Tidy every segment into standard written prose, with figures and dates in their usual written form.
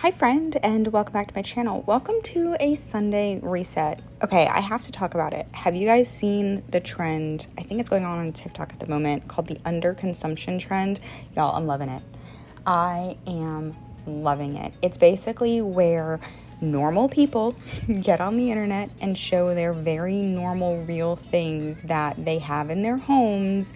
Hi friend, and welcome back to my channel. Welcome to a Sunday reset. Okay, I have to talk about it. Have you guys seen the trend? I think it's going on TikTok at the moment, called the underconsumption trend. Y'all, I'm loving it. I am loving it. It's basically where normal people get on the internet and show their very normal, real things that they have in their homes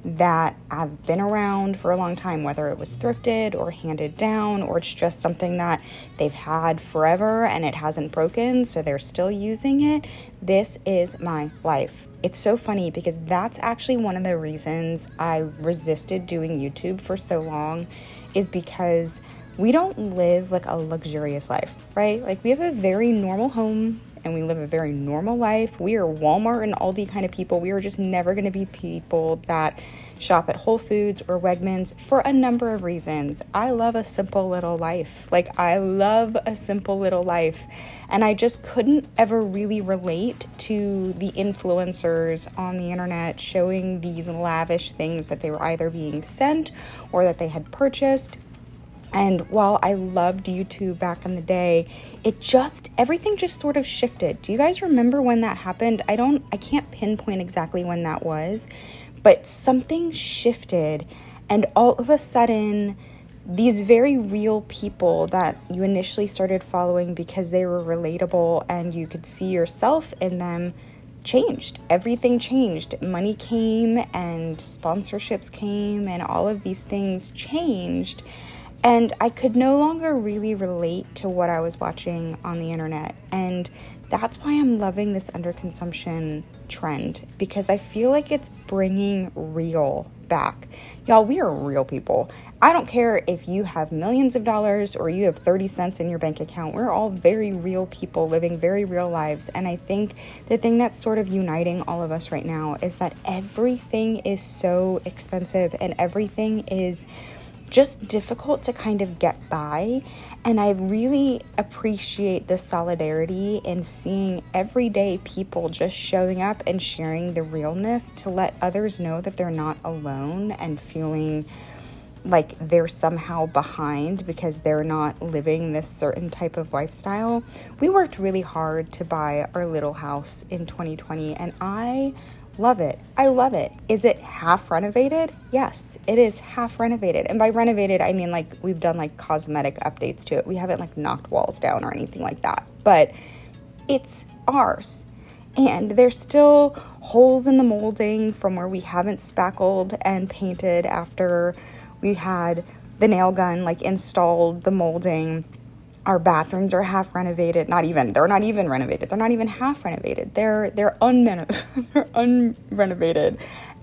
that have been around for a long time, whether it was thrifted or handed down, or it's just something that they've had forever and it hasn't broken, so they're still using it. This is my life. It's so funny because that's actually one of the reasons I resisted doing YouTube for so long, is because we don't live like a luxurious life, right? Like, we have a very normal home and we live a very normal life. We are Walmart and Aldi kind of people. We are just never going to be people that shop at Whole Foods or Wegmans for a number of reasons. I love a simple little life. I love a simple little life. And I just couldn't ever really relate to the influencers on the internet showing these lavish things that they were either being sent or that they had purchased. And while I loved YouTube back in the day, everything just sort of shifted. Do you guys remember when that happened? I can't pinpoint exactly when that was, but something shifted, and all of a sudden, these very real people that you initially started following because they were relatable and you could see yourself in them changed. Everything changed. Money came and sponsorships came and all of these things changed. And I could no longer really relate to what I was watching on the internet. And that's why I'm loving this underconsumption trend, because I feel like it's bringing real back. Y'all, we are real people. I don't care if you have millions of dollars or you have 30 cents in your bank account. We're all very real people living very real lives. And I think the thing that's sort of uniting all of us right now is that everything is so expensive and everything is just difficult to kind of get by. And I really appreciate the solidarity in seeing everyday people just showing up and sharing the realness to let others know that they're not alone and feeling like they're somehow behind because they're not living this certain type of lifestyle. We worked really hard to buy our little house in 2020 and I love it. I love it. Is it half renovated? Yes, it is half renovated. And by renovated, I mean we've done cosmetic updates to it. We haven't knocked walls down or anything like that, but it's ours. And there's still holes in the molding from where we haven't spackled and painted after we had the nail gun installed the molding. Our bathrooms are half renovated. They're not even renovated. They're not even half renovated. They're unrenovated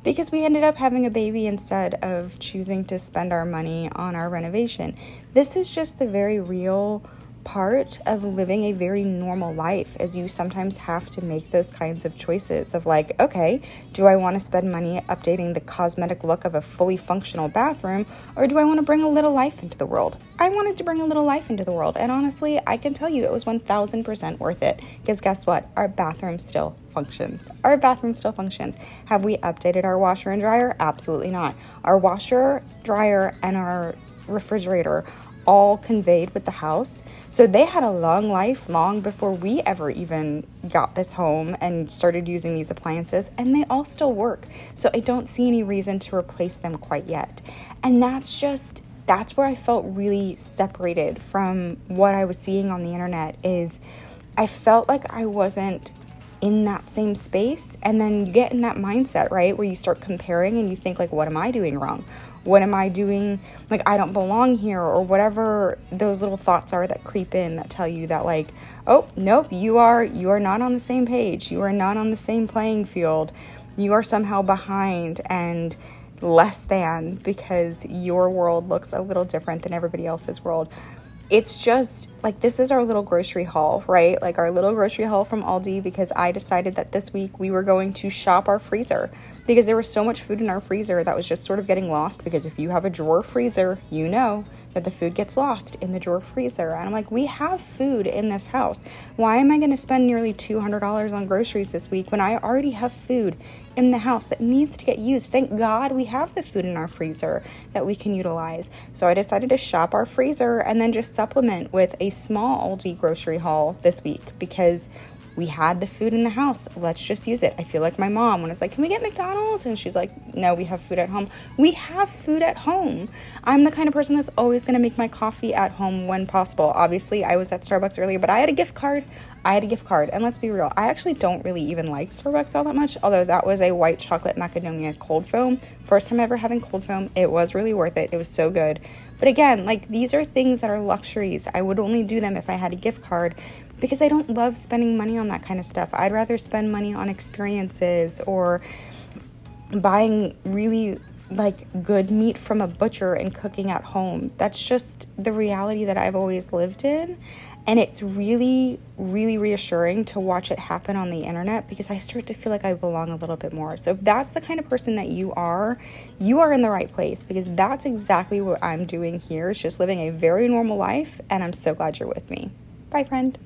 because we ended up having a baby instead of choosing to spend our money on our renovation. This is just the very real part of living a very normal life, as you sometimes have to make those kinds of choices of okay, do I want to spend money updating the cosmetic look of a fully functional bathroom, or do I want to bring a little life into the world? I wanted to bring a little life into the world, and honestly, I can tell you it was 1000% worth it, because guess what? Our bathroom still functions. Our bathroom still functions. Have we updated our washer and dryer? Absolutely not. Our washer, dryer, and our refrigerator all conveyed with the house. So they had a long life, long before we ever even got this home and started using these appliances, and they all still work. So I don't see any reason to replace them quite yet. And that's where I felt really separated from what I was seeing on the internet. Is I felt like I wasn't in that same space. And then you get in that mindset, right, where you start comparing and you think what am I doing wrong? What am I doing? I don't belong here, or whatever those little thoughts are that creep in that tell you that oh, nope, you are not on the same page. You are not on the same playing field. You are somehow behind and less than because your world looks a little different than everybody else's world. It's just this is our little grocery haul, right? Our little grocery haul from Aldi, because I decided that this week we were going to shop our freezer because there was so much food in our freezer that was just sort of getting lost, because if you have a drawer freezer, that the food gets lost in the drawer freezer. And I'm like, we have food in this house. Why am I going to spend nearly $200 on groceries this week when I already have food in the house that needs to get used? Thank God we have the food in our freezer that we can utilize. So I decided to shop our freezer and then just supplement with a small Aldi grocery haul this week because we had the food in the house. Let's just use it. I feel like my mom when it's like, can we get McDonald's? And she's like, no, we have food at home. We have food at home. I'm the kind of person that's always going to make my coffee at home when possible. Obviously, I was at Starbucks earlier, but I had a gift card. And let's be real, I actually don't really even like Starbucks all that much, although that was a white chocolate macadamia cold foam. First time ever having cold foam. It was really worth it. It was so good. But again, like, these are things that are luxuries. I would only do them if I had a gift card because I don't love spending money on that kind of stuff. I'd rather spend money on experiences or buying really like good meat from a butcher and cooking at home. That's just the reality that I've always lived in. And it's really, really reassuring to watch it happen on the internet because I start to feel like I belong a little bit more. So if that's the kind of person that you are in the right place because that's exactly what I'm doing here. It's just living a very normal life. And I'm so glad you're with me. Bye, friend.